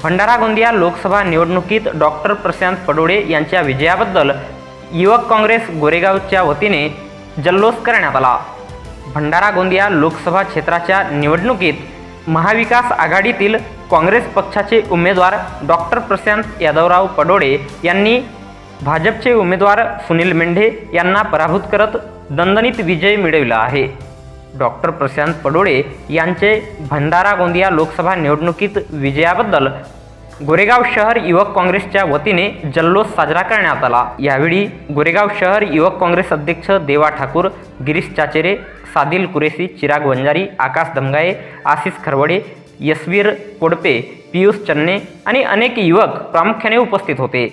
भंडारा गोंदिया लोकसभा निवडणुकीत डॉक्टर प्रशांत पडोळे यांच्या विजयाबद्दल युवक काँग्रेस गोरेगावच्या वतीने जल्लोष करण्यात आला। भंडारा गोंदिया लोकसभा क्षेत्राच्या निवडणुकीत महाविकास आघाडीतील काँग्रेस पक्षाचे उमेदवार डॉक्टर प्रशांत यादवराव पडोळे यांनी भाजपचे उमेदवार सुनील मेंढे यांना पराभूत करत दणदणीत विजय मिळविला आहे। डॉक्टर प्रशांत पडोळे यांचे भंडारा गोंदिया लोकसभा निवडणुकीत विजयाबद्दल गोरेगाव शहर युवक काँग्रेसच्या वतीने जल्लोष साजरा करण्यात आला। यावेळी गोरेगाव शहर युवक काँग्रेस अध्यक्ष देवा ठाकूर, गिरीश चाचेरे, सादिल कुरेशी, चिराग वंजारी, आकाश दमगाये, आशिष खरवडे, यशवीर कोडपे, पियुष चन्ने आणि अनेक युवक प्रामुख्याने उपस्थित होते।